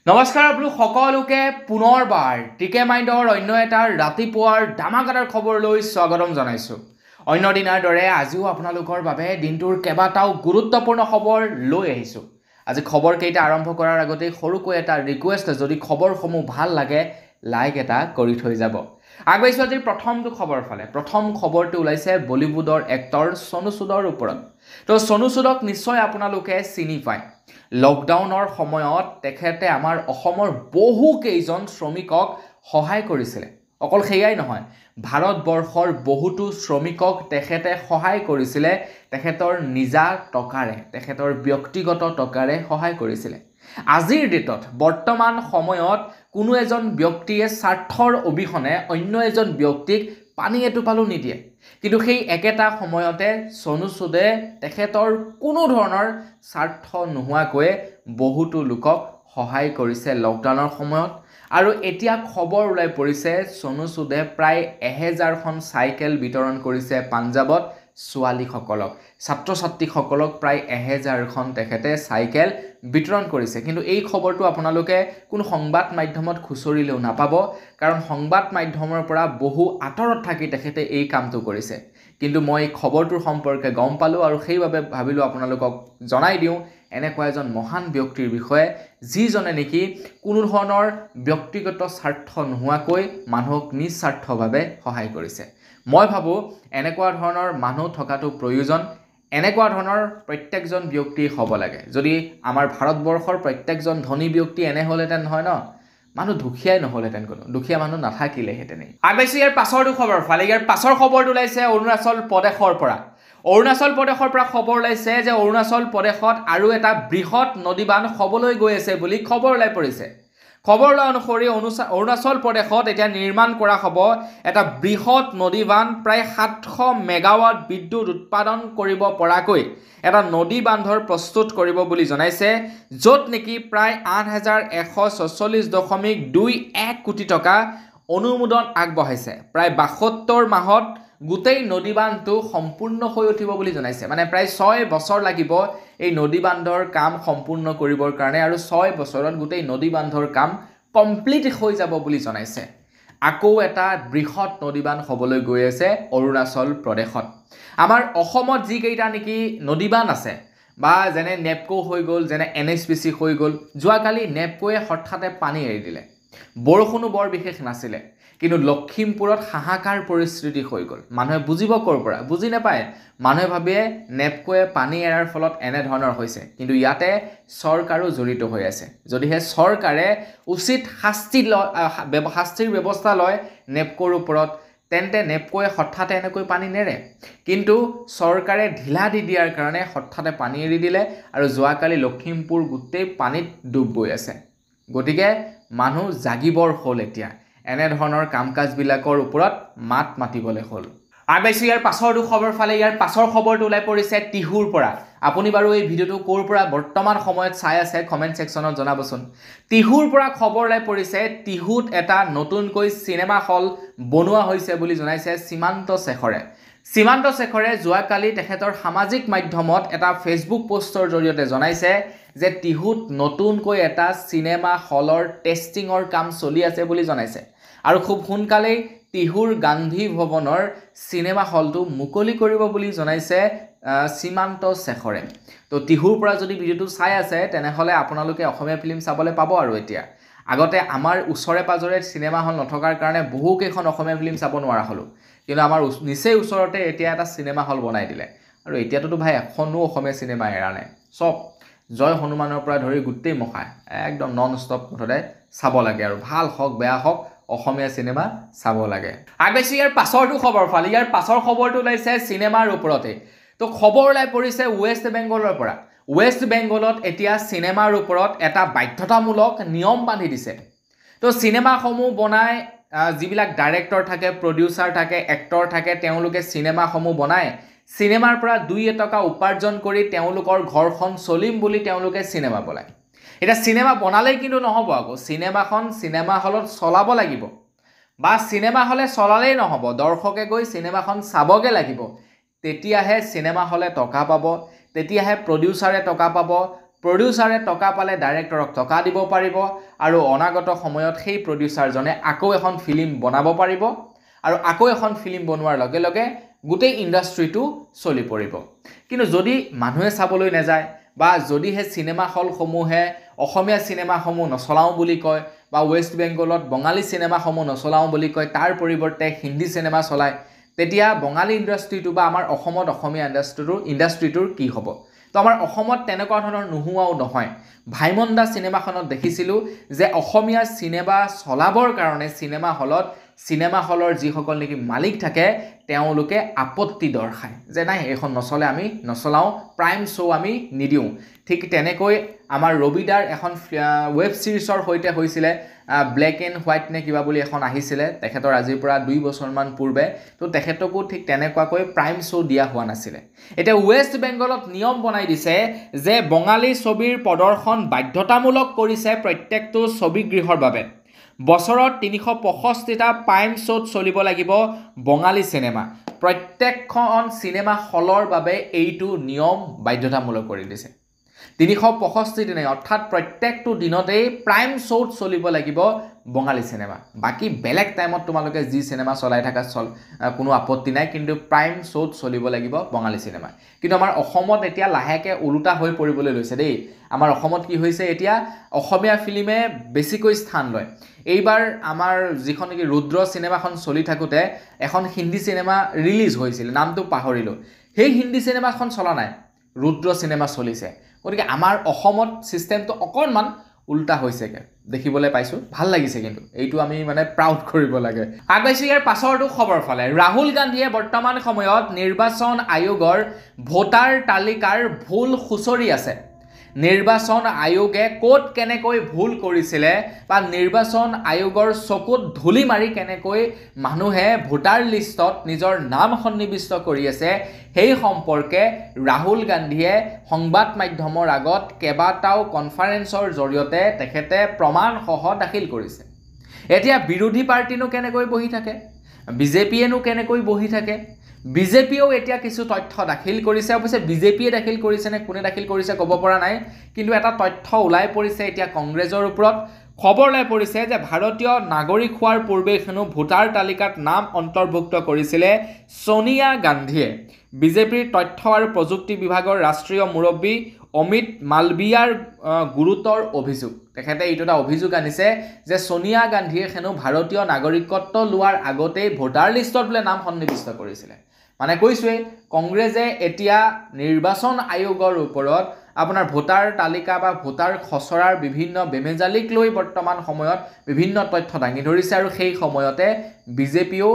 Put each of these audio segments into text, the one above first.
নমস্কাৰ আপোনালোক সকলোকে পুনৰবাৰ টিকে মাইণ্ডৰ অন্য এটা ৰাতিপুৱাৰ ডামাকাটাৰ খবৰলৈ স্বাগতম জনাইছোঁ। অন্য দিনাৰ দৰে আজিও আপোনালোকৰ বাবে দিনটোৰ কেইবাটাও গুৰুত্বপূৰ্ণ খবৰ লৈ আহিছোঁ। আজি খবৰকেইটা আৰম্ভ কৰাৰ আগতে সৰুকৈ এটা ৰিকুৱেষ্ট, যদি খবৰসমূহ ভাল লাগে লাইক এটা কৰি থৈ যাব। আগবাঢ়িছোঁ আজিৰ প্ৰথমটো খবৰ ফালে। প্ৰথম খবৰটো ওলাইছে বলিউডৰ এক্টৰ সোনু সুদৰ ওপৰত। তো সোনু সুদক নিশ্চয় আপোনালোকে চিনি পায়। লকডাউনৰ সময়ত তেখেতে আমাৰ অসমৰ বহু কেইজন শ্ৰমিকক সহায় কৰিছিলে। অকল সেয়াই নহয়, ভাৰতবৰ্ষৰ বহুতো শ্ৰমিকক তেখেতে সহায় কৰিছিলে। তেখেতৰ নিজা টকাৰে, তেখেতৰ ব্যক্তিগত টকাৰে সহায় কৰিছিলে। আজিৰ ডেটত বৰ্তমান সময়ত কোনো এজন ব্যক্তিয়ে স্বাৰ্থৰ অবিহনে অন্য এজন ব্যক্তিক পানী এটোপালো নিদিয়ে। কিন্তু সেই একেটা সময়তে সোনু সুদে তেখেতৰ কোনো ধৰণৰ স্বাৰ্থ নোহোৱাকৈ বহুতো লোকক সহায় কৰিছে লকডাউনৰ সময়ত। আৰু এতিয়া খবৰ ওলাই পৰিছে সোনু সুদে প্ৰায় 1000খন চাইকেল বিতৰণ কৰিছে পাঞ্জাৱত ছোৱালীসকলক, ছাত্ৰ ছাত্ৰীসকলক প্ৰায় 1000খন তেখেতে চাইকেল বিতৰণ কৰিছে। কিন্তু এই খবৰটো আপোনালোকে কোনো সংবাদ মাধ্যমত খুচৰিলেও নাপাব, কাৰণ সংবাদ মাধ্যমৰ পৰা বহু আঁতৰত থাকি তেখেতে এই কামটো কৰিছে। কিন্তু মই খবৰটোৰ সম্পৰ্কে গম পালোঁ আৰু সেইবাবে ভাবিলোঁ আপোনালোকক জনাই দিওঁ এনেকুৱা এজন মহান ব্যক্তিৰ বিষয়ে, যিজনে নেকি কোনো ধৰণৰ ব্যক্তিগত স্বাৰ্থ নোহোৱাকৈ মানুহক নিস্বাৰ্থভাৱে সহায় কৰিছে। মই ভাবোঁ এনেকুৱা ধৰণৰ মানুহ থকাটো প্ৰয়োজন। এনেকুৱা ধৰণৰ প্ৰত্যেকজন ব্যক্তি হ'ব লাগে। যদি আমাৰ ভাৰতবৰ্ষৰ প্ৰত্যেকজন ধনী ব্যক্তি এনে হ'লহেঁতেন নহয় ন, মানুহ দুখীয়াই নহ'লহেঁতেন, কোনো দুখীয়া মানুহ নাথাকিলেহেঁতেনেই। আগবাঢ়িছোঁ ইয়াৰ পাছৰটো খবৰ ফালে। ইয়াৰ পাছৰ খবৰটো ওলাইছে অৰুণাচল প্ৰদেশৰ পৰা। অৰুণাচল প্ৰদেশৰ পৰা খবৰ ওলাইছে যে অৰুণাচল প্ৰদেশত আৰু এটা বৃহৎ নদীবান্ধ হ'বলৈ গৈ আছে বুলি খবৰ ওলাই পৰিছে। খবৰ লোৱা অনুসৰি অৰুণাচল প্ৰদেশত এতিয়া নিৰ্মাণ কৰা হ'ব এটা বৃহৎ নদীবান্ধ। প্ৰায় 700 মেগাৱাট বিদ্যুৎ উৎপাদন কৰিব পৰাকৈ এটা নদী বান্ধৰ প্ৰস্তুত কৰিব বুলি জনাইছে, য'ত নেকি প্ৰায় 8146.21 কোটি টকা অনুমোদন আগবঢ়াইছে। প্ৰায় 72 মাহত গোটেই নদী বান্ধটো সম্পূৰ্ণ হৈ উঠিব বুলি জনাইছে। মানে প্ৰায় 6 বছৰ লাগিব এই নদী বান্ধৰ কাম সম্পূৰ্ণ কৰিবৰ কাৰণে, আৰু 6 বছৰত গোটেই নদী বান্ধৰ কাম কমপ্লিট হৈ যাব বুলি জনাইছে। আকৌ এটা বৃহৎ নদীবান্ধ হ'বলৈ গৈ আছে অৰুণাচল প্ৰদেশত। আমাৰ অসমত যিকেইটা নেকি নদীবান্ধ আছে, বা যেনে নেপকো হৈ গ'ল, যেনে NHPC হৈ গ'ল, যোৱাকালি নেপকোৱে হঠাতে পানী এৰি দিলে। বৰষুণো বৰ বিশেষ নাছিলে, কিন্তু লখিমপুৰত হাহাকাৰ পৰিস্থিতি হৈ গ'ল। মানুহে বুজিব ক'ৰ পৰা, বুজি নাপায়। মানুহে ভাবে নেপকোৱে পানী এৰাৰ ফলত এনেধৰণৰ হৈছে, কিন্তু ইয়াতে চৰকাৰো জড়িত হৈ আছে। যদিহে চৰকাৰে উচিত শাস্তিৰ ব্যৱস্থা লয় নেপকোৰ ওপৰত, তেন্তে নেপকোৱে হঠাতে এনেকৈ পানী নেৰে। কিন্তু চৰকাৰে ঢিলা দি দিয়াৰ কাৰণে হঠাতে পানী এৰি দিলে, আৰু যোৱাকালি লখিমপুৰ গোটেই পানীত ডুব গৈ আছে। গতিকে মানুহ জাগিবৰ হ'ল এতিয়া, এনেধৰণৰ কাম কাজবিলাকৰ ওপৰত মাত মাতিবলৈ হ'ল। আগবাঢ়িছোঁ ইয়াৰ পাছৰটো খবৰ ফালে। ইয়াৰ পাছৰ খবৰটো ওলাই পৰিছে টিহুৰ পৰা। আপুনি বাৰু এই ভিডিঅ'টো ক'ৰ পৰা বৰ্তমান সময়ত চাই আছে কমেণ্ট ছেকশ্যনত জনাবচোন। টিহুৰ পৰা খবৰ ওলাই পৰিছে, টিহুত এটা নতুনকৈ চিনেমা হল বনোৱা হৈছে বুলি জনাইছে সীমান্ত শেখৰে। সীমান্ত শেখৰে যোৱাকালি তেখেতৰ সামাজিক মাধ্যমত এটা ফেচবুক পোষ্টৰ জৰিয়তে জনাইছে যে টিহুত নতুনকৈ এটা চিনেমা হলৰ টেষ্টিঙৰ কাম চলি আছে বুলি জনাইছে, আৰু খুব সোনকালেই টিহুৰ গান্ধী ভৱনৰ চিনেমা হলটো মুকলি কৰিব বুলি জনাইছে সীমান্ত শেখৰে। তো টিহুৰ পৰা যদি ভিডিঅ'টো চাই আছে তেনেহ'লে আপোনালোকে অসমীয়া ফিল্ম চাবলৈ পাব। আৰু এতিয়া আগতে আমাৰ ওচৰে পাজৰে চিনেমা হল নথকাৰ কাৰণে বহুকেইখন অসমীয়া ফিল্ম চাব নোৱাৰা হ'লোঁ, কিন্তু আমাৰ নিচেই ওচৰতে এতিয়া এটা চিনেমা হল বনাই দিলে। আৰু এতিয়াতো ভাই এখনো অসমীয়া চিনেমা এৰা নাই। চব জয় হনুমানৰ পৰা ধৰি গোটেই মখাই একদম নন ষ্টপ মুঠতে চাব লাগে, আৰু ভাল হওক বেয়া হওক অসমীয়া চিনেমা চাব লাগে। আগবাঢ়িছোঁ ইয়াৰ পাছৰটো খবৰ ফালে। ইয়াৰ পাছৰ খবৰটো ওলাইছে চিনেমাৰ ওপৰতে। তো খবৰ ওলাই পৰিছে ৱেষ্ট বেংগলৰ পৰা। ৱেষ্ট বেংগলত এতিয়া চিনেমাৰ ওপৰত এটা বাধ্যতামূলক নিয়ম বান্ধি দিছে। তো চিনেমাসমূহ বনাই যিবিলাক ডাইৰেক্টৰ থাকে, প্ৰডিউচাৰ থাকে, এক্টৰ থাকে, তেওঁলোকে চিনেমাসমূহ বনাই চিনেমাৰ পৰা 2 টকা উপাৰ্জন কৰি তেওঁলোকৰ ঘৰখন চলিম বুলি তেওঁলোকে চিনেমা বনায়। এতিয়া চিনেমা বনালেই কিন্তু নহ'ব, আকৌ চিনেমাখন চিনেমা হলত চলাব লাগিব, বা চিনেমা হলে চলালেই নহ'ব, দৰ্শকে গৈ চিনেমাখন চাবগে লাগিব। তেতিয়াহে চিনেমা হলে টকা পাব, তেতিয়াহে প্ৰডিউচাৰে টকা পাব, প্ৰডিউচাৰে টকা পালে ডাইৰেক্টৰক টকা দিব পাৰিব আৰু অনাগত সময়ত সেই প্ৰডিউচাৰজনে আকৌ এখন ফিল্ম বনাব পাৰিব আৰু আকৌ এখন ফিল্ম বনোৱাৰ লগে লগে গোটেই ইণ্ডাষ্ট্ৰিটো চলি পৰিব কিন্তু যদি মানুহে চাবলৈ নাযায় বা যদিহে চিনেমা হলসমূহে অসমীয়া চিনেমাসমূহ নচলাও বুলি কয় বা ওয়েষ্ট বেংগলত বঙালী চিনেমাসমূহ নচলাও বুলি কয় তাৰ পৰিৱৰ্তে হিন্দী চিনেমা চলায় তেতিয়া বঙালী ইণ্ডাষ্ট্ৰিটো বা আমাৰ অসমত অসমীয়া ইণ্ডাষ্ট্ৰিটোৰ কি হ'ব তো আমাৰ অসমত তেনেকুৱা ধৰণৰ নোহোৱাও নহয় ভাইমন্দা চিনেমাখনত দেখিছিলোঁ যে অসমীয়া চিনেমা চলাবৰ কাৰণে চিনেমা হলৰ যিসকল নেকি মালিক থাকে তেওঁলোকে আপত্তি দৰ্শায় যে নাই এইখন নচলে আমি নচলাও প্ৰাইম শ্ব' আমি নিদিওঁ ঠিক তেনেকৈ আমাৰ ৰবিদাৰ এখন ৱেব ছিৰিজৰ সৈতে হৈছিলে ব্লেক এণ্ড হোৱাইট নে কিবা বুলি এখন আহিছিলে তেখেতৰ আজিৰ পৰা 2 বছৰমান পূৰ্বে তো তেখেতকো ঠিক তেনেকুৱাকৈ প্ৰাইম শ্ব' দিয়া হোৱা নাছিলে এতিয়া ৱেষ্ট বেংগলত নিয়ম বনাই দিছে যে বঙালী ছবিৰ প্ৰদৰ্শন বাধ্যতামূলক কৰিছে প্ৰত্যেকটো ছবিগৃহৰ বাবে বছৰত 365টা প্ৰাইম শ্ব'ত চলিব লাগিব বঙালী চিনেমা প্ৰত্যেকখন চিনেমা হলৰ বাবে এইটো নিয়ম বাধ্যতামূলক কৰি দিছে 365 দিনে অৰ্থাৎ প্ৰত্যেকটো দিনতেই প্ৰাইম শ্ব'ত চলিব লাগিব বঙালী চিনেমা বাকি বেলেগ টাইমত তোমালোকে যি চিনেমা চলাই থাকা কোনো আপত্তি নাই কিন্তু প্ৰাইম শ্ব'ত চলিব লাগিব বঙালী চিনেমা কিন্তু আমাৰ অসমত এতিয়া লাহেকে উল্টা হৈ পৰিবলৈ লৈছে দেই আমাৰ অসমত কি হৈছে এতিয়া অসমীয়া ফিল্মে বেছিকৈ স্থান লয় এইবাৰ আমাৰ যিখন কি ৰুদ্ৰ চিনেমাখন চলি থাকোতে এখন হিন্দী চিনেমা ৰিলিজ হৈছিল নামটো পাহৰিলো সেই হিন্দী চিনেমাখন চলা নাই ৰুদ্ৰ চিনেমা চলিছে গতিকে আমাৰ অসমত সিস্টেমটো অকণমান উল্টা হৈছেগে দেখিবলৈ পাইছো ভাল লাগিছে কিন্তু এইটো আমি মানে প্ৰাউড কৰিব লাগে আগবাইছো ইয়াৰ পাছৰটো খবৰ ফালে ৰাহুল গান্ধীয়ে বৰ্তমান সময়ত নিৰ্বাচন আয়োগৰ ভোটাৰ তালিকাৰ ভুল খুচৰি আছে নিৰ্বাচন আয়োগে কোট কেনেকৈ ভুল কৰিছিলে বা নিৰ্বাচন আয়োগৰ চকুত ধুলি মাৰি কেনেকৈ মানুহে ভোটাৰ লিষ্টত নিজৰ নাম সন্নিবিষ্ট কৰি আছে সেই সম্পৰ্কে ৰাহুল গান্ধীয়ে সংবাদ মাধ্যমৰ আগত কেবাটাও কনফাৰেন্সৰ জৰিয়তে তেখেতে প্ৰমাণ সহ দাখিল কৰিছে এতিয়া বিৰোধী পাৰ্টিনো কেনেকৈ বহি থাকে বিজেপিয়েনো কেনেকৈ বহি থাকে বিজেপিও এতিয়া কিছু তথ্য দাখিল কৰিছে অৱশ্যে বিজেপিয়ে দাখিল কৰিছে নে কোনে দাখিল কৰিছে ক'ব পৰা নাই কিন্তু এটা তথ্য ওলাই পৰিছে এতিয়া কংগ্ৰেছৰ ওপৰত খবৰ ওলাই পৰিছে যে ভাৰতীয় নাগৰিক হোৱাৰ পূৰ্বে হেনো ভোটাৰ তালিকাত নাম অন্তৰ্ভুক্ত কৰিছিলে সোনিয়া গান্ধীয়ে বিজেপিৰ তথ্য আৰু প্ৰযুক্তি বিভাগৰ ৰাষ্ট্ৰীয় মুৰব্বী অমিত মালবিয়াৰ গুৰুতৰ অভিযোগ তেখেতে এইটো এটা অভিযোগ আনিছে যে সোনিয়া গান্ধীয়ে হেনো ভাৰতীয় নাগৰিকত্ব লোৱাৰ আগতেই ভোটাৰ লিষ্টত বোলে নাম সন্নিবিষ্ট কৰিছিলে মানে কৈছোৱে কংগ্ৰেছে এতিয়া নিৰ্বাচন আয়োগৰ ওপৰত আপোনাৰ ভোটাৰ তালিকা বা ভোটাৰ খচৰাৰ বিভিন্ন বেমেজালিক লৈ বৰ্তমান সময়ত বিভিন্ন তথ্য দাঙি ধৰিছে আৰু সেই সময়তে বিজেপিও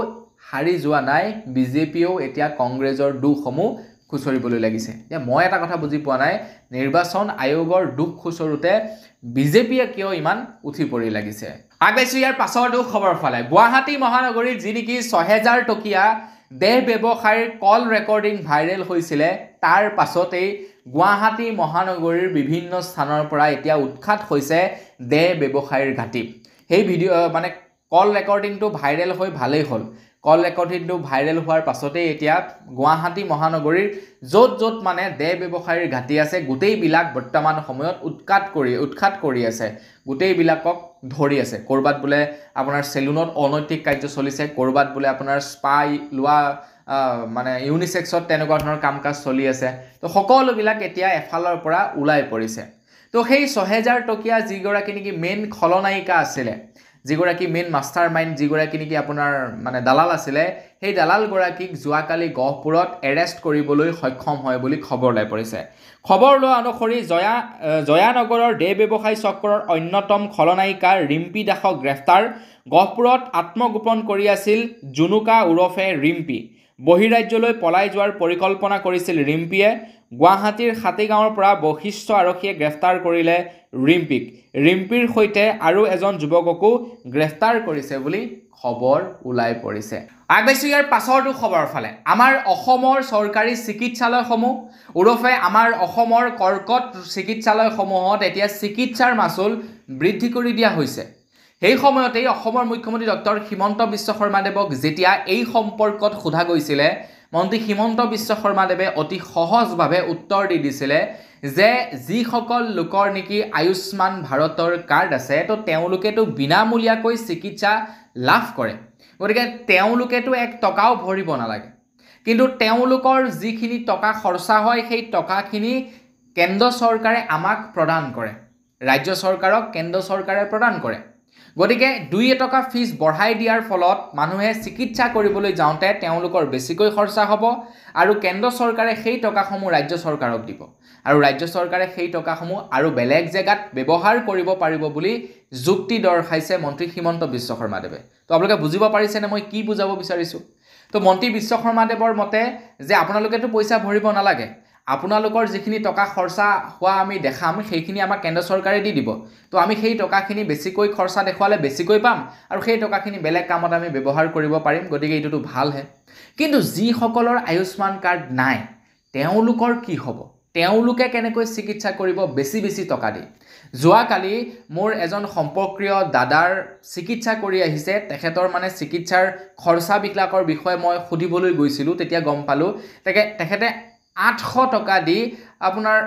হাৰি যোৱা নাই বিজেপিও এতিয়া কংগ্ৰেছৰ দুখসমূহ খুচৰিবলৈ লাগিছে যে মই এটা কথা বুজি পোৱা নাই নিৰ্বাচন আয়োগৰ দুখ খুচৰুতে বিজেপিয়ে কিয় ইমান উঠি পৰি লাগিছে আগবাইছো ইয়াৰ পাছৰটো খবৰ ফালে গুৱাহাটী মহানগৰীৰ যি নেকি 6000 টকীয়া দেহ ব্যৱসায়ৰ কল ৰেকৰ্ডিং ভাইৰেল হৈছিলে তাৰ পাছতেই গুৱাহাটী মহানগৰীৰ বিভিন্ন স্থানৰ পৰা এতিয়া উৎখাত হৈছে দেহ ব্যৱসায়ৰ ঘাটি সেই ভিডিঅ মানে কল ৰেকৰ্ডিংটো ভাইৰেল হৈ ভালেই হ'ল কল ৰেকৰ্ডিংটো ভাইৰেল হোৱাৰ পাছতেই এতিয়া গুৱাহাটী মহানগৰীৰ য'ত মানে দেহ ব্যৱসায়ৰ ঘাটি আছে গোটেইবিলাক বৰ্তমান সময়ত উৎখাত কৰি আছে গোটেইবিলাকক ধৰি আছে কৰবাত বোলে আপোনাৰ সেলুনত অনৈতিক কাৰ্য চলিছে কৰবাত বোলে আপোনাৰ স্পাই লোৱা মানে ইউনিসেক্সত তেনেকুৱা ধৰণৰ কামকাজ চলি আছে তো সকলোবিলাক এতিয়া এফালৰ পৰা ওলাই পৰিছে তো সেই 6000 টকীয়া যিগৰাকী নেকি মেইন খলনায়িকা আছিলে যিগৰাকী মেইন মাষ্টাৰ মাইণ্ড যিগৰাকী নেকি আপোনাৰ মানে দালাল আছিলে সেই দালাল গৰাকীক যোৱাকালি গহপুৰত এৰেষ্ট কৰিবলৈ সক্ষম হয় বুলি খবৰ ওলাই পৰিছে খবৰ লোৱা অনুসৰি জয়ানগৰৰ দেহ ব্যৱসায়ী চক্ৰৰ অন্যতম খলনায়িকা ৰিম্পী দাসক গ্ৰেফতাৰ গহপুৰত আত্মগোপন কৰি আছিল জুনুকা উৰফে ৰিম্পী বহিৰাজ্যলৈ পলাই যোৱাৰ পৰিকল্পনা কৰিছিল ৰিম্পীয়ে গুৱাহাটীৰ হাতীগাঁৱৰ পৰা বৈশিষ্ট্য আৰক্ষীয়ে গ্ৰেফতাৰ কৰিলে ৰিম্পীৰ সৈতে আৰু এজন যুৱককো গ্ৰেফতাৰ কৰিছে বুলি খবৰ ওলাই পৰিছে আগবাইছো ইয়াৰ পাছৰটো খবৰ ফালে আমাৰ অসমৰ চৰকাৰী চিকিৎসালয়সমূহ উৰফে আমাৰ অসমৰ কৰ্কট চিকিৎসালয়সমূহত এতিয়া চিকিৎসাৰ মাচুল বৃদ্ধি কৰি দিয়া হৈছে সেই সময়তেই অসমৰ মুখ্যমন্ত্ৰী ডক্টৰ হিমন্ত বিশ্ব শৰ্মা দেৱক যেতিয়া এই সম্পৰ্কত সোধা গৈছিলে মন্ত্ৰী হিমন্ত বিশ্ব শৰ্মাদেৱে অতি সহজভাৱে উত্তৰ দি দিছিলে যে যিসকল লোকৰ নেকি আয়ুষ্মান ভাৰতৰ কাৰ্ড আছে তো তেওঁলোকেতো বিনামূলীয়াকৈ চিকিৎসা লাভ কৰে গতিকে তেওঁলোকেতো এক টকাও ভৰিব নালাগে কিন্তু তেওঁলোকৰ যিখিনি টকা খৰচা হয় সেই টকাখিনি কেন্দ্ৰ চৰকাৰে আমাক প্ৰদান কৰে ৰাজ্য চৰকাৰক কেন্দ্ৰ চৰকাৰে প্ৰদান কৰে গতিকে 2 টকা ফিজ বঢ়াই দিয়াৰ ফলত মানুহে চিকিৎসা কৰিবলৈ যাওঁতে তেওঁলোকৰ বেছিকৈ খৰচা হ'ব আৰু কেন্দ্ৰ চৰকাৰে সেই টকাসমূহ ৰাজ্য চৰকাৰক দিব আৰু ৰাজ্য চৰকাৰে সেই টকাসমূহ আৰু বেলেগ জেগাত ব্যৱহাৰ কৰিব পাৰিব বুলি যুক্তি দৰ্শাইছে মন্ত্ৰী হিমন্ত বিশ্ব শৰ্মাদেৱে তো আপোনালোকে বুজিব পাৰিছেনে মই কি বুজাব বিচাৰিছো তো মন্ত্ৰী বিশ্ব শৰ্মাদেৱৰ মতে যে আপোনালোকেতো পইচা ভৰিব নালাগে আপোনালোকৰ যিখিনি টকা খৰচা হোৱা আমি দেখাম সেইখিনি আমাক কেন্দ্ৰ চৰকাৰে দি দিব তো আমি সেই টকাখিনি বেছিকৈ খৰচা দেখুৱালে বেছিকৈ পাম আৰু সেই টকাখিনি বেলেগ কামত আমি ব্যৱহাৰ কৰিব পাৰিম গতিকে এইটোতো ভালহে কিন্তু যিসকলৰ আয়ুষ্মান কাৰ্ড নাই তেওঁলোকৰ কি হ'ব তেওঁলোকে কেনেকৈ চিকিৎসা কৰিব বেছি বেছি টকা দি যোৱাকালি মোৰ এজন সম্পৰ্কীয় দাদাৰ চিকিৎসা কৰি আহিছে তেখেতৰ মানে চিকিৎসাৰ খৰচাবিলাকৰ বিষয়ে মই সুধিবলৈ গৈছিলোঁ তেতিয়া গম পালোঁ তেখেতে 800 টকা দি আপোনাৰ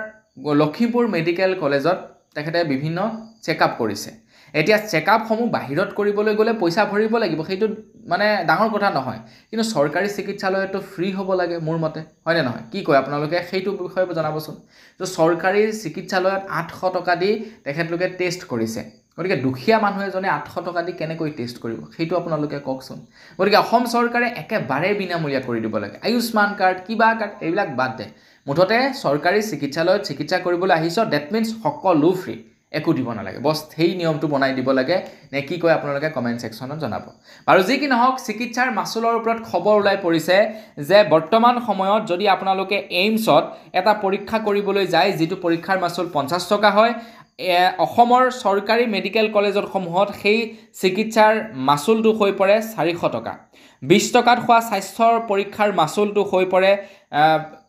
লখিমপুৰ মেডিকেল কলেজত তেখেতে বিভিন্ন চেকআপ কৰিছে এতিয়া চেকআপসমূহ বাহিৰত কৰিবলৈ গ'লে পইচা ভৰিব লাগিব সেইটো মানে ডাঙৰ কথা নহয় কিন্তু চৰকাৰী চিকিৎসালয়তো ফ্ৰী হ'ব লাগে মোৰ মতে হয়নে নহয় কি কয় আপোনালোকে সেইটো বিষয়ে জনাবচোন তো চৰকাৰী চিকিৎসালয়ত 800 টকা দি তেখেতলোকে টেষ্ট কৰিছে গতিকে দুখীয়া মানুহ এজনে 800 টকা দি কেনেকৈ টেষ্ট কৰিব সেইটো আপোনালোকে কওকচোন গতিকে অসম চৰকাৰে একেবাৰে বিনামূলীয়া কৰি দিব লাগে আয়ুষ্মান কাৰ্ড কিবা কাৰ্ড এইবিলাক বাদ দে মুঠতে চৰকাৰী চিকিৎসালয়ত চিকিৎসা কৰিবলৈ আহিছ ডেট মিন্স সকলো ফ্ৰী একো দিব নালাগে বস সেই নিয়মটো বনাই দিব লাগে নে কি কয় আপোনালোকে কমেন্ট সেকশনত জনাব আৰু যি কি নহওক চিকিৎসাৰ মাচুলৰ ওপৰত খবৰ ওলাই পৰিছে যে বৰ্তমান সময়ত যদি আপোনালোকে এইমছত এটা পৰীক্ষা কৰিবলৈ যায় যেটো পৰীক্ষাৰ মাচুল 50 টকা হয় অসমৰ চৰকাৰী মেডিকেল কলেজৰ সমূহত সেই চিকিৎসাৰ মাচুলটো হৈ পৰে 400 টকা 20 টকাত হোৱা স্বাস্থ্যৰ পৰীক্ষাৰ মাচুলটো হৈ পৰে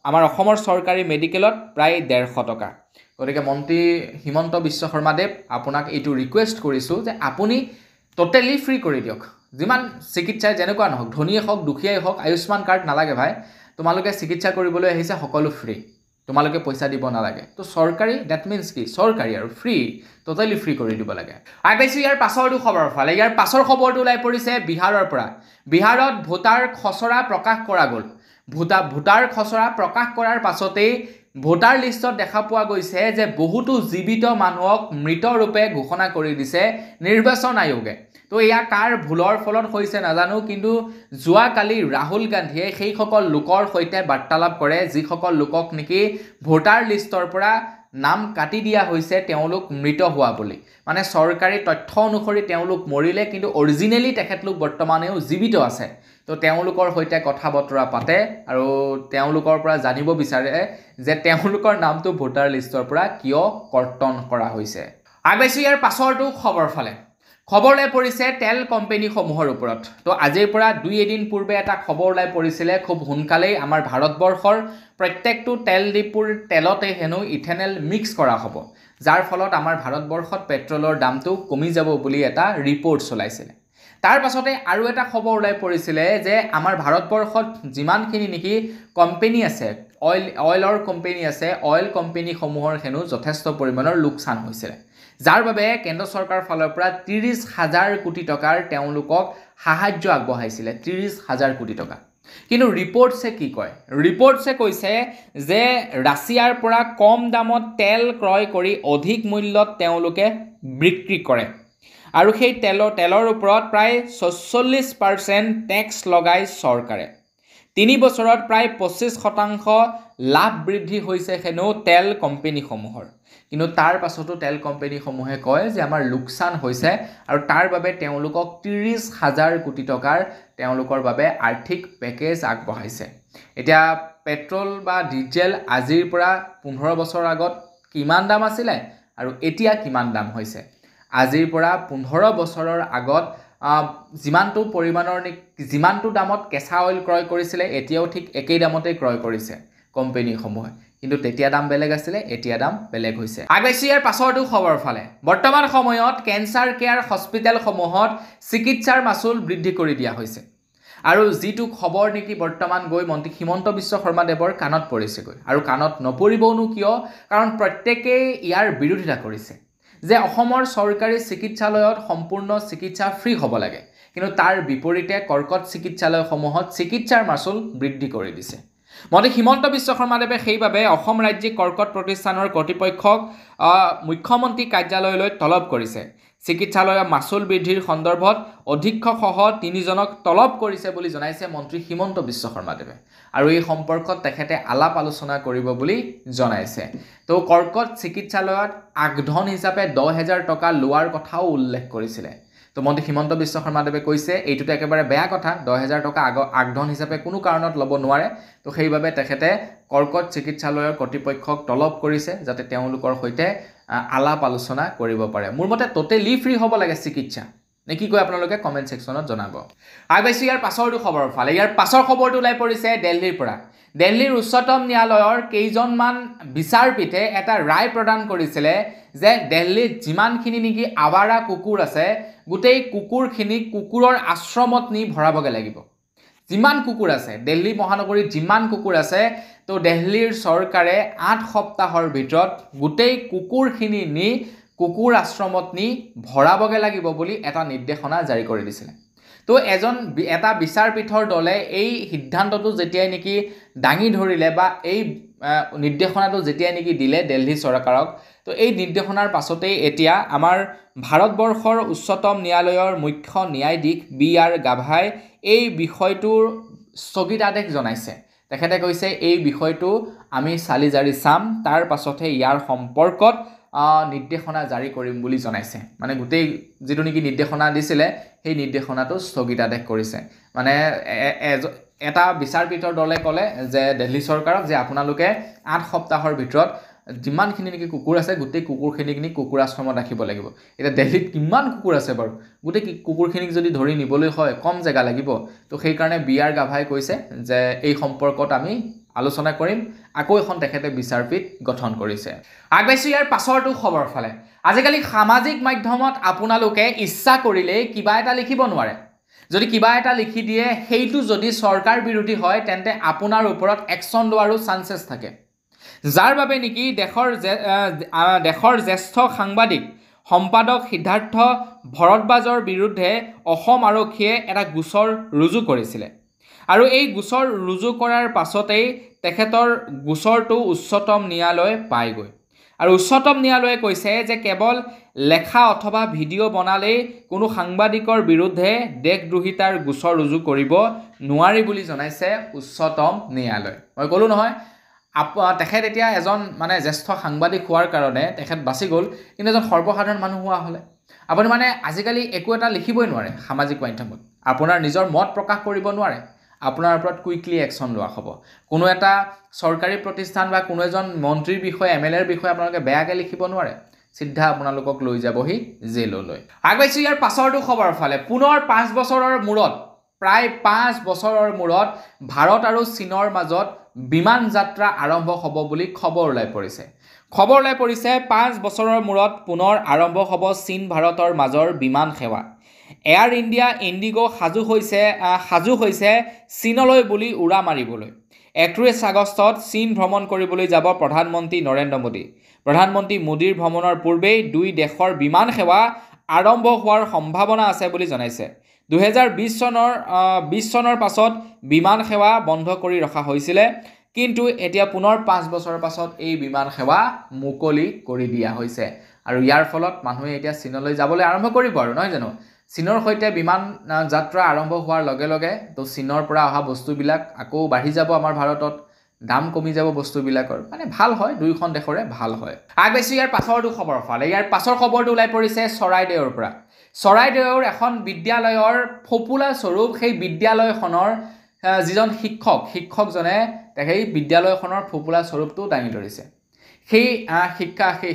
আমাৰ অসমৰ চৰকাৰী মেডিকেলত প্ৰায় 150 টকা গতিকে মন্ত্ৰী হিমন্ত বিশ্ব শৰ্মাদেৱ আপোনাক এইটো ৰিকুৱেষ্ট কৰিছোঁ যে আপুনি টোটেলি ফ্ৰী কৰি দিয়ক যিমান চিকিৎসা যেনেকুৱা নহওক ধনীয়ে হওক দুখীয়াই হওক আয়ুষ্মান কাৰ্ড নালাগে ভাই তোমালোকে চিকিৎসা কৰিবলৈ আহিছে সকলো ফ্ৰী তোমালোকে পইচা দিব নালাগে তো চৰকাৰী দ্যাট মিন্স কি চৰকাৰী আৰু ফ্ৰী টোটেলি ফ্ৰী কৰি দিব লাগে আইপাইছো ইয়াৰ পাছৰটো খবৰ ফালে ইয়াৰ পাছৰ খবৰটো ওলাই পৰিছে বিহাৰৰ পৰা বিহাৰত ভোটাৰ খচৰা প্ৰকাশ কৰা গ'ল ভোটাৰ খচৰা প্ৰকাশ কৰাৰ পাছতেই ভোটাৰ লিষ্টত দেখা পোৱা গৈছে যে বহুতো জীৱিত মানুহক মৃত ৰূপে ঘোষণা কৰি দিছে নিৰ্বাচন আয়োগে তো এয়া কাৰ ভুলৰ ফলত হৈছে নাজানো কিন্তু যোৱাকালি ৰাহুল গান্ধীয়ে সেই সকল লোকৰ সৈতে বাৰ্তালাপ কৰে যিসকল লোকক নেকি ভোটাৰ লিষ্টৰ পৰা নাম কাটি দিয়া হৈছে তেওঁলোক মৃত হোৱা বুলি মানে চৰকাৰী তথ্য অনুসৰি তেওঁলোক মৰিলে কিন্তু অৰিজিনেলি তেখেতলোক বৰ্তমানেও জীৱিত আছে তো তেওঁলোকৰ সৈতে কথা বতৰা পাতে আৰু তেওঁলোকৰ পৰা জানিব বিচাৰে যে তেওঁলোকৰ নামটো ভোটাৰ লিষ্টৰ পৰা কিয় কৰ্তন কৰা হৈছে আগবাইছো ইয়াৰ পাছৰটো খবৰ ফালে খবৰলৈ পৰিছে তেল কোম্পানী সমূহৰ ওপৰত তো আজিৰ পৰা 2 দিন পূৰ্বে এটা খবৰ ওলাই পৰিছিলে খুব সোনকালেই আমাৰ ভাৰতবৰ্ষৰ প্ৰত্যেকটো তেল ডিপুৰ তেলতে হেনো ইথেনল মিক্স কৰা হ'ব যাৰ ফলত আমাৰ ভাৰতবৰ্ষত পেট্ৰলৰ দামটো কমি যাব বুলি এটা ৰিপৰ্ট চলাইছিল তাৰ পাছতে আৰু এটা খবৰ ওলাই পৰিছিলে যে আমাৰ ভাৰতবৰ্ষত যিমানখিনি নেকি কোম্পানী আছে অইলৰ কোম্পানী আছে অইল কোম্পানী সমূহৰ হেনো যথেষ্ট পৰিমাণৰ লোকচান হৈছিল যাৰ বাবে কেন্দ্ৰ চৰকাৰৰ ফালৰ পৰা 30,000 কোটি টকাৰ তেওঁলোকক সাহায্য আগবঢ়াইছিলে 30,000 কোটি টকা কিন্তু ৰিপৰ্টছে কি কয় ৰিপৰ্টছে কৈছে যে ৰাছিয়াৰ পৰা কম দামত তেল ক্ৰয় কৰি অধিক মূল্যত তেওঁলোকে বিক্ৰী কৰে আৰু সেই তেলৰ ওপৰত প্ৰায় 46% টেক্স লগাই চৰকাৰে 3 বছৰত প্ৰায় 25% লাভ বৃদ্ধি হৈছে হেনো তেল কোম্পানীসমূহৰ কিন্তু তাৰ পাছতো তেল কোম্পানীসমূহে কয় যে আমাৰ লোকচান হৈছে আৰু তাৰ বাবে তেওঁলোকক 30,000 কোটি টকাৰ তেওঁলোকৰ বাবে আৰ্থিক পেকেজ আগবঢ়াইছে এতিয়া পেট্ৰল বা ডিজেল আজিৰ পৰা 15 বছৰ আগত কিমান দাম আছিল আৰু এতিয়া কিমান দাম হৈছে আজিৰ পৰা 15 বছৰৰ আগত যিমানটো পৰিমাণৰ যিমানটো দামত কেঁচা অইল ক্ৰয় কৰিছিলে এতিয়াও ঠিক একেই দামতে ক্ৰয় কৰিছে কোম্পানীসমূহে কিন্তু তেতিয়া দাম বেলেগ আছিল এতিয়া দাম বেলেগ হৈছে আগবাইছো ইয়াৰ পাছৰটো খবৰ ফালে বৰ্তমান সময়ত কেন্সাৰ কেয়াৰ হস্পিটেল সমূহত চিকিৎসাৰ মাচুল বৃদ্ধি কৰি দিয়া হৈছে আৰু যিটো খবৰ নেকি বৰ্তমান গৈ মন্ত্ৰী হিমন্ত বিশ্ব শৰ্মাদেৱৰ কাণত পৰিছেগৈ আৰু কাণত নপৰিবনো কিয় কাৰণ প্ৰত্যেকেই ইয়াৰ বিৰোধিতা কৰিছে যে অসমৰ চৰকাৰী চিকিৎসালয়ত সম্পূৰ্ণ চিকিৎসা ফ্ৰী হ'ব লাগে কিন্তু তাৰ বিপৰীতে কৰ্কট চিকিৎসালয়সমূহত চিকিৎসাৰ মাচুল বৃদ্ধি কৰি দিছে মন্ত্ৰী হিমন্ত বিশ্ব শৰ্মাদেৱে সেইবাবে অসম ৰাজ্যিক কৰ্কট প্ৰতিষ্ঠানৰ কৰ্তৃপক্ষক মুখ্যমন্ত্ৰী কাৰ্যালয়লৈ তলব কৰিছে চিকিৎসালয়ৰ মাচুল বৃদ্ধিৰ সন্দৰ্ভত অধীক্ষকসহ 3জনক তলব কৰিছে বুলি জনাইছে মন্ত্ৰী হিমন্ত বিশ্ব শৰ্মাদেৱে আৰু এই সম্পৰ্কত তেখেতে আলাপ আলোচনা কৰিব বুলি জনাইছে তো কৰ্কট চিকিৎসালয়ত আগধন হিচাপে 10,000 টকা লোৱাৰ কথাও উল্লেখ কৰিছিলে তো মন্ত্ৰী হিমন্ত বিশ্ব শৰ্মাদেৱে কৈছে এইটোতে একেবাৰে বেয়া কথা 10,000 টকা আগধন হিচাপে কোনো কাৰণত ল'ব নোৱাৰে তো সেইবাবে তেখেতে কৰ্কট চিকিৎসালয়ৰ কৰ্তৃপক্ষক তলব কৰিছে যাতে তেওঁলোকৰ সৈতে আলাপ আলোচনা কৰিব পাৰে মোৰ মতে টোটেলি ফ্ৰী হ'ব লাগে চিকিৎসা নে কি কয় আপোনালোকে কমেন্ট সেকশনত জনাব আগবাইছো ইয়াৰ পাছৰটো খবৰ ফালে ইয়াৰ পাছৰ খবৰটো ওলাই পৰিছে দিল্লীৰ পৰা দিল্লীৰ উচ্চতম ন্যায়ালয়ৰ কেইজনমান বিচাৰপীঠে এটা ৰায় প্ৰদান কৰিছিলে যে দিল্লীত যিমানখিনি নেকি আৱাৰা কুকুৰ আছে গোটেই কুকুৰখিনি কুকুৰৰ আশ্ৰমত নি ভৰাবগে লাগিব যিমান কুকুৰ আছে দিল্লী মহানগৰীত যিমান কুকুৰ আছে তো দিল্লীৰ চৰকাৰে 8 সপ্তাহৰ ভিতৰত গোটেই কুকুৰখিনি নি কুকুৰ আশ্ৰমত নি ভৰাবগে লাগিব বুলি এটা নিৰ্দেশনা জাৰি কৰি দিছিল তো এটা বিচাৰপীঠৰ দলে এই সিদ্ধান্তটো যেতিয়াই নেকি দাঙি ধৰিলে বা এই নিৰ্দেশনাটো যেতিয়াই নেকি দিলে দিল্লী চৰকাৰক তো এই নিৰ্দেশনাৰ পাছতেই এতিয়া আমাৰ ভাৰতবৰ্ষৰ উচ্চতম ন্যায়ালয়ৰ মুখ্য ন্যায়াধীশ বি.আৰ. গাভাই এই বিষয়টোৰ স্থগিতাদেশ জনাইছে তেখেতে কৈছে এই বিষয়টো আমি চালি জাৰি চাম তাৰ পাছতে ইয়াৰ সম্পৰ্কত নিৰ্দেশনা জাৰি কৰিম বুলি জনাইছে মানে গোটেই যেটো নেকি নিৰ্দেশনা দিছিলে সেই নিৰ্দেশনাটো স্থগিতাদেশ কৰিছে মানে এটা বিচাৰপীঠৰ দলে ক'লে যে দিল্লী চৰকাৰক যে আপোনালোকে 8 সপ্তাহৰ ভিতৰত যিমানখিনি নেকি কুকুৰ আছে গোটেই কুকুৰখিনিক কুকুৰ আশ্ৰমত ৰাখিব লাগিব এটা দিল্লীত কিমান কুকুৰ আছে বাৰু গোটেই কুকুৰখিনিক যদি ধৰি নিবলৈ হয় কম জায়গা লাগিব তো সেই কাৰণে বি.আৰ. গাভাই কৈছে যে এই সম্পৰ্কত আমি আলোচনা কৰিম আকৌ এখন তেখেতে বিচাৰপীঠ গঠন কৰিছে আগবাইছো ইয়াৰ পাছৰটো খবৰ ফালে আজিকালি সামাজিক মাধ্যমত আপোনালোকে ইচ্ছা কৰিলে কিবা এটা লিখিব নোৱাৰে যদি কিবা এটা লিখি দিয়ে সেইটো যদি চৰকাৰ বিৰোধী হয় তেন্তে আপোনাৰ ওপৰত একচন লোৱাৰো চান্সেছ থাকে যাৰ বাবে নেকি দেশৰ জ্যেষ্ঠ সাংবাদিক সম্পাদক সিদ্ধাৰ্থ ভৰদ্বাজৰ বিৰুদ্ধে অসম আৰক্ষীয়ে এটা গোচৰ ৰুজু কৰিছিলে আৰু এই গোচৰ ৰুজু কৰাৰ পাছতেই তেখেতৰ গোচৰটো উচ্চতম ন্যায়ালয় পায়গৈ আৰু উচ্চতম ন্যায়ালয়ে কৈছে যে কেৱল লেখা অথবা ভিডিঅ' বনালেই কোনো সাংবাদিকৰ বিৰুদ্ধে দেশদ্ৰোহিতাৰ গোচৰ ৰুজু কৰিব নোৱাৰি বুলি জনাইছে উচ্চতম ন্যায়ালয় মই ক'লো নহয় তেখেত এতিয়া এজন মানে জ্যেষ্ঠ সাংবাদিক হোৱাৰ কাৰণে তেখেত বাছি গ'ল কিন্তু এজন সৰ্বসাধাৰণ মানুহ হোৱা হ'লে আপুনি মানে আজিকালি একো এটা লিখিবই নোৱাৰে সামাজিক মাধ্যমত আপোনাৰ নিজৰ মত প্ৰকাশ কৰিব নোৱাৰে আপোনাৰ ওপৰত কুইকলি একচন লোৱা হ'ব কোনো এটা চৰকাৰী প্ৰতিষ্ঠান বা কোনো এজন মন্ত্ৰীৰ বিষয়ে এমএলএৰ বিষয়ে আপোনালোকে বেয়াকৈ লিখিব নোৱাৰে সিদ্ধা আপোনালোকক লৈ যাবহি জেললৈ আগবাইছো ইয়াৰ পাছৰটো খবৰ ফালে পুনৰ 5 বছৰৰ মূৰত প্ৰায় 5 বছৰৰ মূৰত ভাৰত আৰু চীনৰ মাজত বিমান যাত্ৰা আৰম্ভ হ'ব বুলি খবৰ ওলাই পৰিছে 5 বছৰৰ মূৰত পুনৰ আৰম্ভ হ'ব চীন ভাৰতৰ মাজৰ বিমান সেৱা এয়াৰ ইণ্ডিয়া ইণ্ডিগো সাজু হৈছে চীনলৈ বুলি উৰা মাৰিবলৈ 31 আগষ্টত চীন ভ্ৰমণ কৰিবলৈ যাব প্ৰধানমন্ত্ৰী নৰেন্দ্ৰ মোদী প্ৰধানমন্ত্ৰী মোদীৰ ভ্ৰমণৰ পূৰ্বেই দুই দেশৰ বিমান সেৱা আৰম্ভ হোৱাৰ সম্ভাৱনা আছে বুলি জনাইছে 2020 চনৰ পাছত বিমান সেৱা বন্ধ কৰি ৰখা হৈছিল কিন্তু এতিয়া পুনৰ 5 বছৰৰ পাছত এই বিমান সেৱা মুকলি কৰি দিয়া হৈছে আৰু ইয়াৰ ফলত মানুহে এতিয়া চীনলৈ যাবলৈ আৰম্ভ কৰিব আৰু নহয় জানো চীনৰ সৈতে বিমান যাত্ৰা আৰম্ভ হোৱাৰ লগে লগে তো চীনৰ পৰা অহা বস্তুবিলাক আকৌ বাঢ়ি যাব আমাৰ ভাৰতত দাম কমি যাব বস্তুবিলাকৰ মানে ভাল হয় দুইখন দেশৰে ভাল হয় আগবাইছো ইয়াৰ পাছৰটো খবৰ ফালে ইয়াৰ পাছৰ খবৰটো ওলাই পৰিছে চৰাইদেউৰ পৰা চৰাইদেউৰ এখন বিদ্যালয়ৰ ফপুলা স্বৰূপ সেই বিদ্যালয়খনৰ যিজন শিক্ষকজনে সেই বিদ্যালয়খনৰ ফপুলা স্বৰূপটো দাঙি ধৰিছে সেই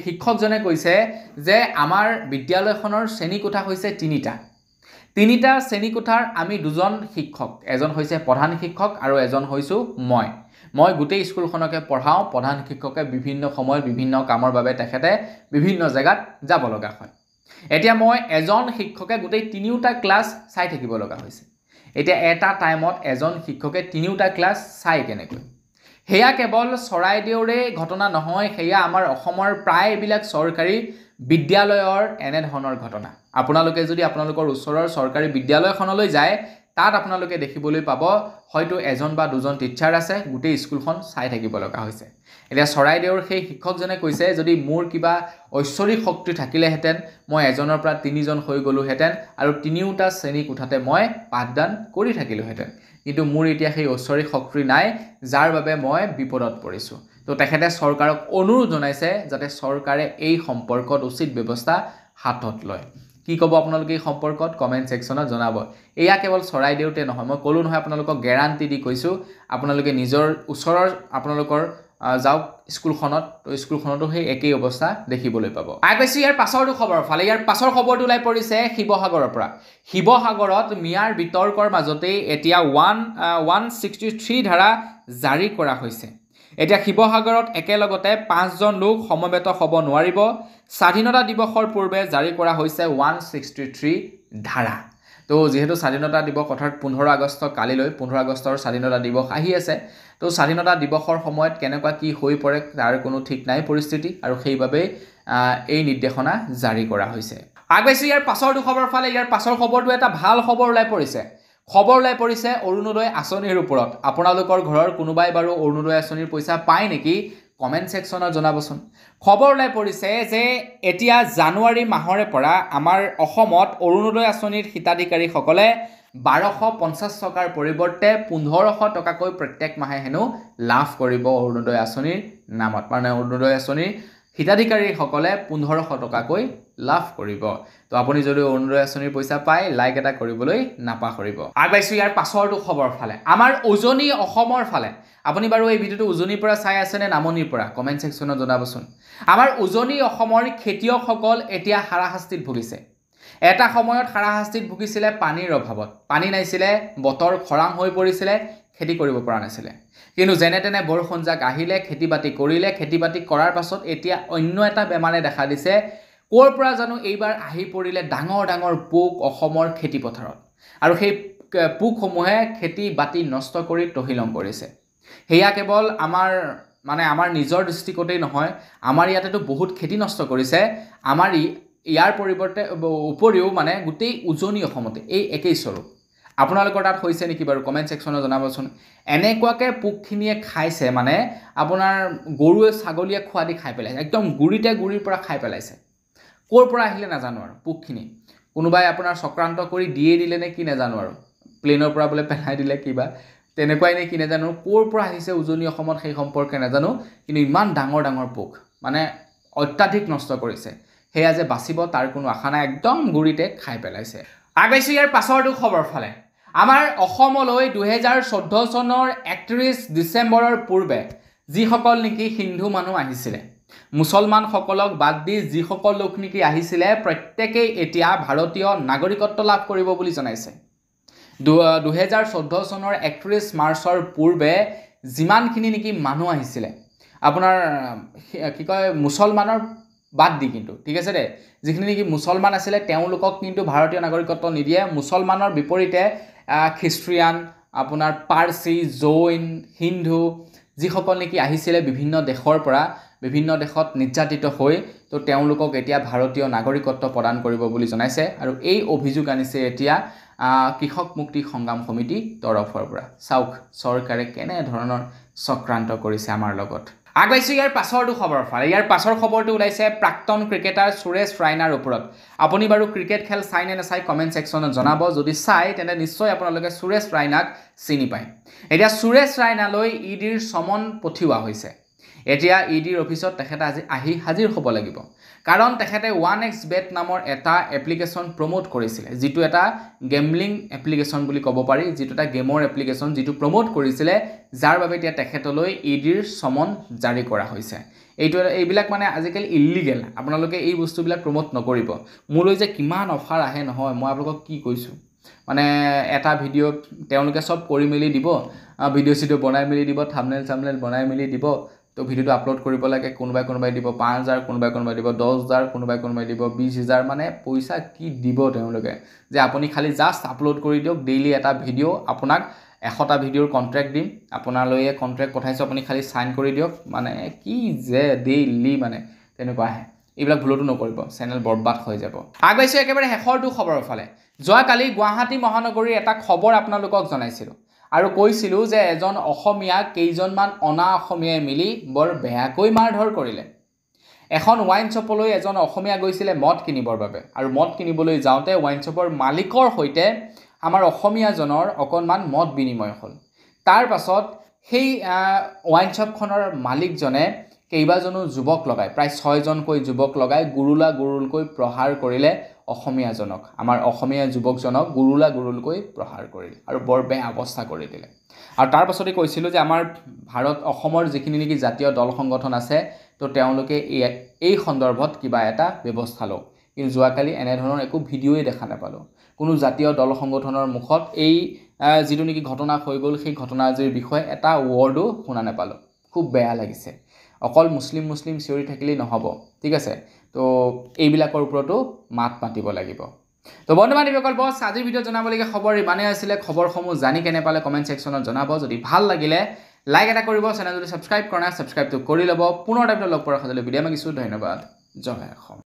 শিক্ষকজনে কৈছে যে আমাৰ বিদ্যালয়খনৰ শ্ৰেণীকোঠা হৈছে তিনিটা শ্ৰেণীকোঠাৰ আমি দুজন শিক্ষক এজন হৈছে প্ৰধান শিক্ষক আৰু এজন হৈছো মই গোটেই স্কুলখনকে পঢ়াওঁ প্ৰধান শিক্ষকে বিভিন্ন সময়ত বিভিন্ন কামৰ বাবে তেখেতে বিভিন্ন জায়গাত যাব লগা হয় এতিয়া মই এজন শিক্ষকে গোটেই তিনিটা ক্লাছ চাই থাকিব লগা হৈছে এতিয়া এটা টাইমত এজন শিক্ষকে তিনিটা ক্লাছ চাই কেনেকৈ হেয়া কেৱল চৰাইদেউৰে ঘটনা নহয় হেয়া আমাৰ অসমৰ প্ৰায় এইবিলাক চৰকাৰী বিদ্যালয়ৰ এনে ধৰণৰ ঘটনা আপোনালোকে যদি আপোনালোকৰ ওচৰৰ চৰকাৰী বিদ্যালয়খনলৈ যায় তাত আপোনালোকে দেখিবলৈ পাব হয়তো এজন বা দুজন টিচাৰ আছে গোটেই স্কুলখন চাই থাকিব লগা হৈছে এতিয়া চৰাইদেউৰ সেই শিক্ষকজনে কৈছে যদি মোৰ কিবা ঐশ্বৰিক শক্তি থাকিলেহেঁতেন মই এজনৰ পৰা তিনিজন হৈ গলোহেঁতেন আৰু তিনিওটা শ্ৰেণী কোঠাতে মই পাঠদান কৰি থাকিলোহেঁতেন কিন্তু মোৰ এতিয়া সেই ঐশ্বৰিক শক্তি নাই যাৰ বাবে মই বিপদত পৰিছোঁ তো তেখেতে চৰকাৰক অনুৰোধ জনাইছে যাতে চৰকাৰে এই সম্পৰ্কত উচিত ব্যৱস্থা হাতত লয় কি ক'ব আপোনালোকে এই সম্পৰ্কত কমেন্ট সেকশনত জনাব এয়া কেৱল চৰাইদেউতে নহয় মই ক'লো নহয় আপোনালোকক গ্যাৰান্টি দি কৈছোঁ আপোনালোকে নিজৰ ওচৰৰ আপোনালোকৰ যাওক স্কুলখনত তো স্কুলখনতো সেই একেই অৱস্থা দেখিবলৈ পাব আগবাইছো ইয়াৰ পাছৰটো খবৰ ফালে ইয়াৰ পাছৰ খবৰটো ওলাই পৰিছে শিৱসাগৰৰ পৰা শিৱসাগৰত মিয়াৰ বিতৰ্কৰ মাজতে এতিয়া 163 ধাৰা জাৰি কৰা হৈছে এতিয়া শিৱসাগৰত একেলগতে 5 জন লোক সমবেত হ'ব নোৱাৰিব স্বাধীনতা দিৱসৰ পূৰ্বে জাৰি কৰা হৈছে 163 ধাৰা তো যেহেতু স্বাধীনতা দিৱস অৰ্থাৎ 15 আগষ্ট কালিলৈ 15 আগষ্টৰ স্বাধীনতা দিৱস আহি আছে তো স্বাধীনতা দিৱসৰ সময়ত কেনেকুৱা কি হৈ পৰে তাৰ কোনো ঠিক নাই পৰিস্থিতি আৰু সেইভাবে এই নিৰ্দেশনা জাৰি কৰা হৈছে আগবাইছো ইয়াৰ পাছৰটো খবৰ ফালে ইয়াৰ পাছৰ খবৰটো এটা ভাল খবৰ ওলাই পৰিছে অৰুণোদয় আঁচনিৰ ওপৰত আপোনালোকৰ ঘৰৰ কোনোবাই বাৰু অৰুণোদয় আঁচনিৰ পইচা পায় নেকি কমেন্ট সেকশনত জনাবচোন খবৰ ওলাই পৰিছে যে এতিয়া জানুৱাৰী মাহৰে পৰা আমাৰ অসমত অৰুণোদয় আঁচনিৰ হিতাধিকাৰীসকলে 1250 টকাৰ পৰিৱৰ্তে 1500 টকাকৈ প্ৰত্যেক মাহে হেনো লাভ কৰিব অৰুণোদয় আঁচনিৰ নামত মানে অৰুণোদয় আঁচনিৰ হিতাধিকাৰীসকলে 1500 টকাকৈ লাভ কৰিব তো আপুনি যদি অৰুণোদয় আঁচনিৰ পইচা পায় লাইক এটা কৰিবলৈ নাপাহৰিব আগবাইছো ইয়াৰ পাছৰটো খবৰ ফালে আমাৰ উজনি অসমৰ ফালে আপুনি বাৰু এই ভিডিওটো উজনিৰ পৰা চাই আছে নে নামনিৰ পৰা কমেন্ট সেকশনত জনাবচোন আমাৰ উজনি অসমৰ খেতিয়কসকল এতিয়া হাৰাশাস্তিত ভুগিছে এটা সময়ত হাৰাশাস্তিত ভুগিছিলে পানীৰ অভাৱত পানী নাইছিলে বতৰ খৰাং হৈ পৰিছিলে খেতি কৰিব পৰা নাছিলে কিন্তু যেনে তেনে বৰষুণ জাক আহিলে খেতিবাতি কৰিলে খেতিবাতি কৰাৰ পাছত এতিয়া অন্য এটা বেমাৰে দেখা দিছে কোৰ পৰা জানো এইবাৰ আহি পৰিলে ডাঙৰ ডাঙৰ পোক অসমৰ খেতি পথাৰত আৰু সেই পোকসমূহে খেতি বাতি নষ্ট কৰি তহিলং কৰিছে হেয়া কেৱল আমাৰ নিজৰ দৃষ্টিকোণেই নহয় আমাৰ ইয়াতেতো বহুত খেতি নষ্ট কৰিছে আমাৰ ইয়াৰ পৰিৱৰ্তে উপৰিও মানে গোটেই উজনি অসমতে এই একেই স্বৰূপ আপোনালোকৰ তাত হৈছে নেকি বাৰু কমেন্ট সেকশনত জনাবচোন এনেকুৱাকে পোকখিনিয়ে খাইছে মানে আপোনাৰ গৰুৱে ছাগলীয়ে খোৱা দি খাই পেলাইছে একদম গুৰিৰ পৰা খাই পেলাইছে কোৰ পৰা আহিলে নাজানো আৰু পোকখিনি কোনোবাই আপোনাৰ চক্ৰান্ত কৰি দিয়ে দিলে নে কি নাজানো আৰু প্লেনৰ পৰা বলে পেলাই দিলে কিবা তেনেকুৱাই নে কি নাজানো কোৰ পৰা আহিছে উজনি অসমত সেই সম্পৰ্কে নাজানো কিন্তু ইমান ডাঙৰ ডাঙৰ পোক মানে অত্যাধিক নষ্ট কৰিছে হেয়া যে বাচিব তাৰ কোনো আশা নাই একদম গুৰিতে খাই পেলাইছে আগবাইছো ইয়াৰ পাছৰটো খবৰ ফালে আমাৰ অসমলৈ 2014 চনৰ 31 ডিসেম্বৰৰ পূৰ্বে যিসকল নেকি হিন্দু মানুহ আহিছিলে মুছলমান সকলক বাদ দি যিসকল লোক নেকি আহিছিলে প্ৰত্যেকই এতিয়া ভাৰতীয় নাগৰিকত্ব লাভ কৰিব বুলি জনাইছে 2014 চনৰ 31 মাৰ্চৰ পূৰ্বে যিমানখিনি নেকি মানুহ আহিছিলে আপোনাৰ কি কয় মুছলমানৰ বাদ দি কিন্তু ঠিক আছে দে যিখিনি নেকি মুছলমান আছিলে তেওঁলোকক কিন্তু ভাৰতীয় নাগৰিকত্ব নিদিয়ে মুছলমানৰ বিপৰীতে খ্ৰীষ্টিয়ান আপোনাৰ পাৰ্চী জৈন হিন্দু যিসকল নেকি আহিছিলে বিভিন্ন দেশৰ পৰা বিভিন্ন দেশত নিৰ্যাতিত হৈ তো তেওঁলোকক এতিয়া ভাৰতীয় নাগৰিকত্ব প্ৰদান কৰিব বুলি জনাইছে আৰু এই অভিযোগ আনিছে এতিয়া কৃষক মুক্তি সংগ্ৰাম সমিতি তৰফৰ পৰা চাওক চৰকাৰে কেনে ধৰণৰ চক্ৰান্ত কৰিছে আমাৰ লগত আগবাইছো ইয়াৰ পাছৰটো খবৰ ফালে ইয়াৰ পাছৰ খবৰটো ওলাইছে প্ৰাক্তন ক্ৰিকেটাৰ সুৰেশ ৰাইনাৰ ওপৰত আপুনি বাৰু ক্ৰিকেট খেল চাই নে নাচাই কমেন্ট সেকশনত জনাব যদি চাই তেন্তে নিশ্চয় আপোনালোকে সুৰেশ ৰাইনাক চিনি পায় এতিয়া সুৰেশ ৰাইনালৈ ইডিৰ সমন পঠিওৱা হৈছে এতিয়া ইডিৰ অফিচত তেখেতে আজি আহি হাজিৰ হ'ব লাগিব কাৰণ তেখেতে 1xbet নামৰ এটা এপ্লিকেশন প্ৰমোট কৰিছিলে যিটো এটা গেমলিং এপ্লিকেশন বুলি ক'ব পাৰি যিটো এটা গেমৰ এপ্লিকেশন যিটো প্ৰমোট কৰিছিলে যাৰ বাবে এতিয়া তেখেতলৈ ইডিৰ সমন জাৰি কৰা হৈছে এইবিলাক মানে আজিকালি ইলিগেল আপোনালোকে এই বস্তুবিলাক প্ৰমোট নকৰিব মোলৈ যে কিমান অফাৰ আহে নহয় মই আপোনালোকক কি কৈছো মানে এটা ভিডিও তেওঁলোকে সব কৰি মেলি দিব ভিডিও সিডিও বনাই মেলি দিব থাম্বনেল বনাই মেলি দিব তো ভিডিঅ'টো আপলোড কৰিব লাগে কোনোবাই দিব 5,000 কোনোবাই দিব 10,000 কোনোবাই দিব 20,000 মানে পইচা কি দিব তেওঁলোকে যে আপুনি খালি জাষ্ট আপলোড কৰি দিয়ক ডেইলি এটা ভিডিঅ' আপোনাক 100টা ভিডিঅ'ৰ কন্ট্ৰাক্ট দিম আপোনালৈ কন্ট্ৰাক্ট পঠাইছো আপুনি খালি সাইন কৰি দিয়ক মানে কি যে ডেইলি মানে তেনেকুৱা আহে এইবিলাক ভুলটো নকৰিব চেনেল বৰবাদ হৈ যাব আগবাইছো একেবাৰে হেখৰটো খবৰৰ ফালে যোৱা কালি গুৱাহাটী মহানগৰীৰ এটা খবৰ আপোনালোকক জনাইছিলো আৰু কৈছিলো যে এজন অসমীয়া কেইজনমান অনা অসমীয়াই মিলি বৰ বেয়াকৈ মাৰধৰ কৰিলে এখন ওয়াইন শ্বপলৈ এজন অসমীয়া গৈছিলে মদ কিনিবৰ বাবে আৰু মদ কিনিবলৈ যাওঁতে ওয়াইন শ্বপৰ মালিকৰ হৈতে আমাৰ অসমীয়াজনৰ অকনমান মদ বিনিময় হ'ল তাৰ পাছত সেই ওয়াইন শ্বপখনৰ মালিকজনে কেইবাজনো যুৱক লগাই প্ৰায় 6 জনকৈ যুৱক লগাই গুৰুলকৈ প্ৰহাৰ কৰিলে অসমীয়াজনক আমাৰ অসমীয়া যুৱকজনক গুৰুলকৈ প্ৰহাৰ কৰিলে আৰু বৰ বেয়া অৱস্থা কৰি দিলে আৰু তাৰ পাছতে কৈছিল যে আমাৰ ভাৰত অসমৰ যিখিনি নেকি জাতীয় দল সংগঠন আছে তো তেওঁলোকে এই সন্দৰ্ভত কিবা এটা ব্যৱস্থা লওক কিন্তু যোৱাকালি এনে ধৰণৰ একো ভিডিঅ'ই দেখা নাপালো কোনো জাতীয় দল সংগঠনৰ মুখত এই যিটো নেকি ঘটনা হৈ গ'ল সেই ঘটনাৰ বিষয়ে এটা ওয়াৰ্ডো শুনা নাপালো খুব বেয়া লাগিছে অকল মুসলিম চিঞৰি থাকিলেই নহব ঠিক আছে তো এইবিলাকৰ ওপৰতো মাত মাতিব লাগিব তো বন্ধু বান্ধৱীসকল বস আজিৰ ভিডিঅ' জনাবলগীয়া খবৰ ইমানেই আছিলে খবৰসমূহ জানি কেনে পালে কমেন্ট সেকশনত জনাব যদি ভাল লাগিলে লাইক এটা কৰিব চেনেল যদি সাবস্ক্ৰাইব কৰা নাই সাবস্ক্ৰাইবটো কৰি ল'ব পুনৰ এটা লগ পোৱাৰ খাতিলে ভিডিঅ' মাগিছো ধন্যবাদ জয় অসম